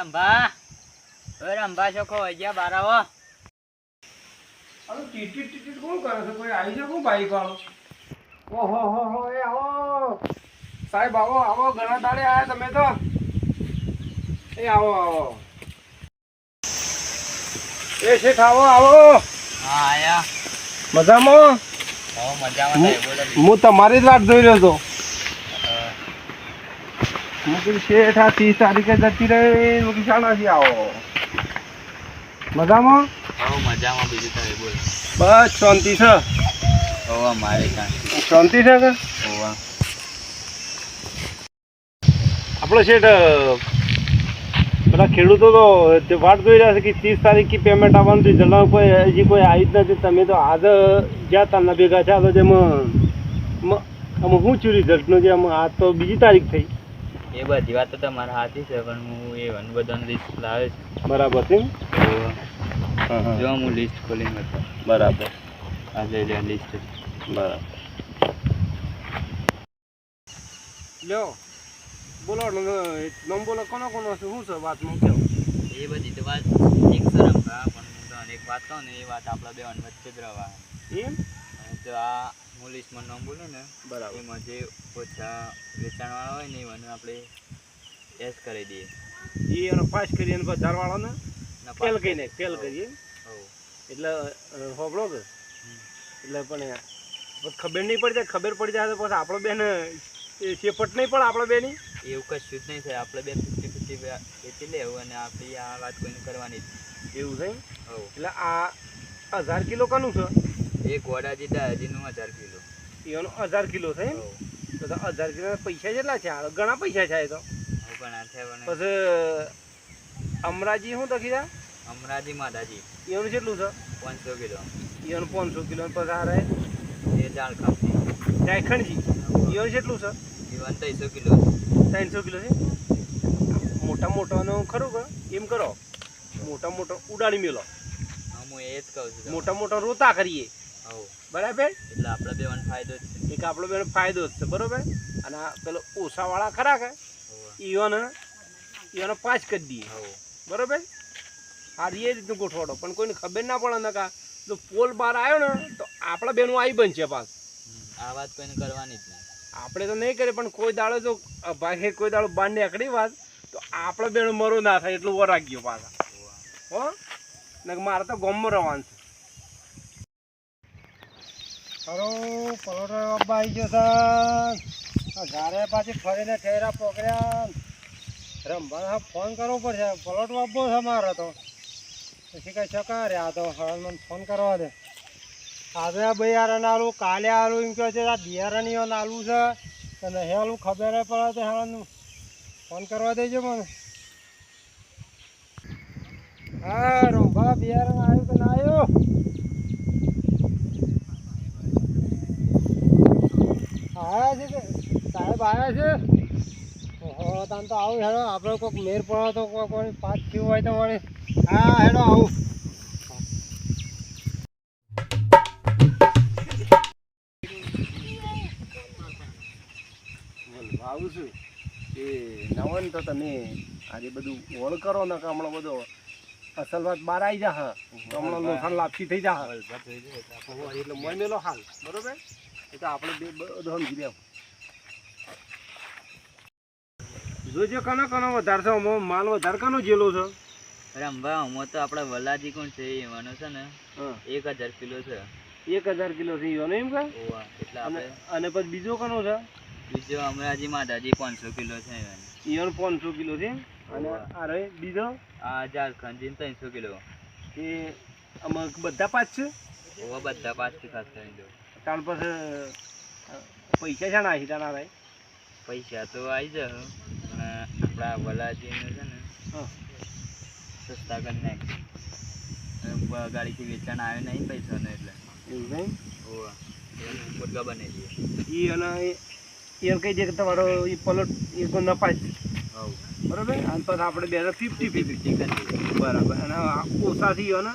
રંભા છોખો વજ્યા બારાવો. અરે ટીટી કોણ કરે છે? કોઈ આવી છે? કોણ બાઈક વાળો? ઓહો હો હો, એ આવો સાહેબ, આવો આવો, ઘણા દાડે આયા તમે તો. એ આવો આવો, એ શેઠ આવો આવો. હા આયા. મજામાં? હો મજામાં થાય બોલો. હું તમારી જ વાટ જોઈ રહ્યો હતો. મુકુલ શેઠ આ 30 તારીખે જતી રહી. મુકુલ શાળાથી આવો. મજામાં? હો મજામાં. બીજું થાય બોલ. બસ શાંતિ છે. હો મારે કાં શાંતિ છે કે? હોવા આપણો શેઠ પેલા ખેડૂતો તો વાટ જોઈ રહ્યા છે કે 30 તારીખથી પેમેન્ટ આવવાનું છે. જણાવ કોઈ હજી કોઈ આવી જ નથી. તમે તો આજે જ્યાં તારના ભેગા છે તો જેમાં આમાં શું થયું રિઝલ્ટનું? જે આમાં આજ તો બીજી તારીખ થઈ. એ બધી વાત તો તમારા હાથી છે, પણ હું એ વન બધાનું લિસ્ટ લાવે છે. બરાબર છે. જો હું લિસ્ટ ખોલીને હતો. બરાબર. આજે લે લિસ્ટ. બરાબર. લ્યો બોલો નમ બોલો, કોનો કોનો છે? શું છે વાતમાં કેવો? એ બધી તો વાત એક સરમ કા, પણ હું તો એક વાત કહું ને, એ વાત આપણા બે વચ્ચે જ રહેવા એમ. તો આ હું લિસ્ટમાં નામ બોલું ને, બરાબર. એમાં જે ઓછા વેચાણવાળા હોય ને એને આપણે એસ કરી દઈએ. એ એનો પાસ કરીએ અને બજારવાળાને ફેલ કહીને ફેલ કરીએ. એટલે હોબળો કે એટલે પણ ખબર નહીં પડી જાય. ખબર પડી જાય તો પછી આપણો બેન શેપટ નહીં પડે આપણો બેની. એવું કશું જ નહીં થાય. આપણે બે 50-50 વેચી લેવું અને આપણી આ વાત કોઈને કરવાની જ. એવું છે. હવ એટલે આ 1000 કિલો કનું છે? એક વડાજી દાજીનું 1000 કિલો. એનો 1000 કિલો છે. તો 1000 કિલો પૈસા કેટલા છે? ઘણા પૈસા છે. તો ઘણા થાય. પછી અમરાજી શું તો કીધા? અમરાજી માધાજી એનું કેટલું છે? 500 કિલો. એનું 500 કિલો. પછી આ રહે એ ઝાડખંડથી જાયખંડજી, એનું કેટલું છે? એ 300 કિલો. 300 કિલો છે. મોટા મોટાનો ખરું કે એમ કરો, મોટા મોટા ઉડાડી મેલો. હું એ જ કહું છું. મોટા મોટા રોતા કરીએ. હવ બરાબર. એટલે આપણે બેવાનો ફાયદો જ છે. એક આપણો બેનો ફાયદો જ છે. બરોબર. અને આ પેલો ઓછાવાળા ખરા કે ઈઓને 5 કરી દઈએ. બરોબર. આ એ રીતનું ગોઠવાડો, પણ કોઈને ખબર ના પડે ને કા જો પોલ બહાર આવ્યો ને તો આપણા બેનું આવી બનશે પાસ. આ વાત કોઈને કરવાની જ નહીં. આપણે તો નહીં કરીએ, પણ કોઈ દાડો જો ભાઈ કોઈ દાડો બહાર નીકળી વાત તો આપણે બેનું મરો ના થાય એટલું વર રાખજો પાછા. હો ને મારે તો ગામમાં રહેવાનું છે. હલો પલોટો બાબા આવી ગયો છે. ઘરે પાછી ફરીને ઠેરા પકડ્યા. રમવા ફોન કરવો પડશે. પલોટ બાબો છે મારો તો. પછી કઈ શકા રે આ તો હવે મને ફોન કરવા દે. આજે આ બિયારણ આલું, કાલે આલું એમ કહે છે. આ બિયારણ આલું છે તો નહીં આલું ખબર પડે તો હવે ફોન કરવા દેજો મને. હા રંભા બિયારણ આવ્યું કે ના આવ્યું? આવ્યા છે કે સાહેબ આવ્યા છે? ઓહો તાન તો આવું હેડો. આપણે કોઈક મેર પડો તો કોઈ પાસ થયું હોય તો વળી. હા હેડો આવું. આવું છું એ નવન તો તમે આજે બધું ઓળ કરો ને કે હમણાં બધો અસલ વાત બહાર આવી જા. હા હમણાં નુકસાન લાપસી થઈ જા. એટલે મોય મેલો હાલ. બરોબર. એ તો આપણે બે બધું સમજી દેવું. જોજો કનો કનો વધારે છે. માલ વધારે કનો જેલો છે? રંભા આમાં તો આપણા વલાજી કોણ છે એવાનો છે ને 1000 કિલો છે. 1000 કિલો છે એનો એમ કે? એટલે આપણે અને પછી બીજો કનો છે? બીજો અમરાજી માધાજી 500 કિલો છે. એનો 500 કિલો છે. અને આ રહે બીજો આ ઝારખંડી 300 કિલો. એ આમાં બધા 5 છે? બધા 5 થી ખાસ કરી દો. ત્યાર પછી પૈસા છે ને આવી તારા રહે? પૈસા તો આવી જાય પણ આપણા વલાજીને છે ને સસ્તા કરી નાખ. ગાડીથી વેચાણ આવે નહીં પૈસાનો એટલે એવું નહીં. મુર્ગા બની દઈએ. એ અને એમ કહી દે કે તમારો એ પલોટ એ નફા છે. બરાબર. અને પછી આપણે બે 50-50 કરી દઈએ. બરાબર. અને ઓછા થઈ ગયો ને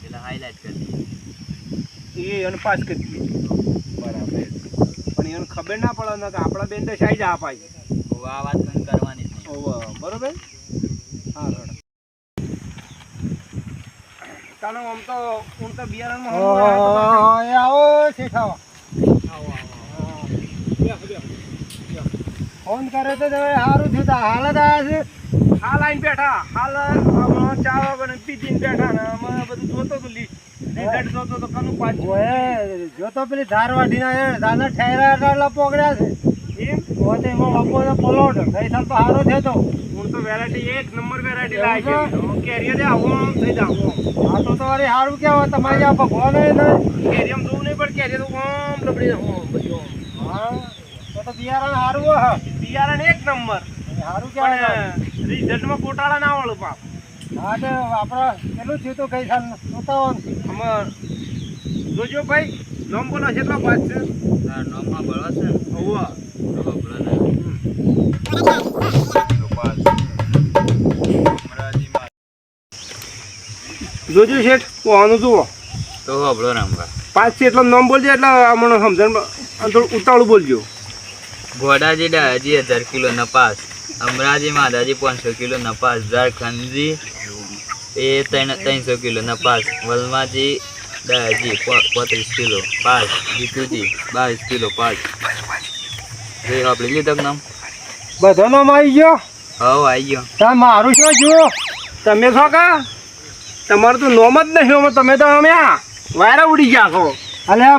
એટલે હાઈલાઇટ કરી દઈએ. એ એને પાસ કરી દઈએ. બરાબર. પણ એને ખબર ના પડે ને કે આપણા બેન તો સાઈ જ અપાય. આ વાત કરવાની જ નહીં. બરોબર હા રડો ચાલો આમ તો હું તો બિયારણમાં આવો શેઠ આવો ફોન કરે તો સારું થયું તા હાલ જ આવ્યા છે હાલ આવીને બેઠા હાલ હમણાં ચા બને પીધીને બેઠા ને અમે બધું જોતો તો રિઝલ્ટ જોતો તો કનું પાછું ઓએ જો તો પેલી ધાર વાટીના ધારના ઠેરા એટલા પોકડ્યા છે એમ પોતે એમાં બપોરે પલોટ ગઈ સાલ તો સારો થયો તો હું તો વેરાયટી એક નંબર વેરાયટી લાવી છે કેરીએ દે આવો આમ થઈ જાવ આ તો વળી સારું કહેવાય તમારી આ ભગવાન ને કેરી આમ જોવું નહીં પણ કેરી તો આમ લબડી બધું હા તો બિયારણ સારું હોય બિયારણ એક નંબર સારું કહેવાય પણ રિઝલ્ટમાં ગોટાળા ના વાળું પાપ હા તો આપણે કેટલું થયું તો ગઈ સાલ ઉતાવળ અમે જોજો ભાઈ નામ બોલો કેટલા પાસ છે તાર નોમમાં બળવા છે ને હોવા તો બળવા ને અમરાજીમાં જોજો શેઠ કોવાનું જુઓ તો હબળો રમવા પાંચ છે એટલે નામ બોલજો એટલે મને સમજણ થોડું ઉતાવળું બોલજો ઘોડાજી ડાયાજી 1000 કિલો નપાસ અમરાજી માધાજી 500 કિલો નપાસ ઝારખંડજી એ 300 કિલો નપાસ Valmaji Dayaji 35 kilo pass Jituji 22 kilo pass જે આપણે લીધો નામ બધો નામ આવી ગયો હવ આવી ગયો તાર મારું શું જુઓ તમે છો કા તમારું તો નોમ જ નહીં તમે તો અમે વાયરા ઉડી ગયા છો અલ્યા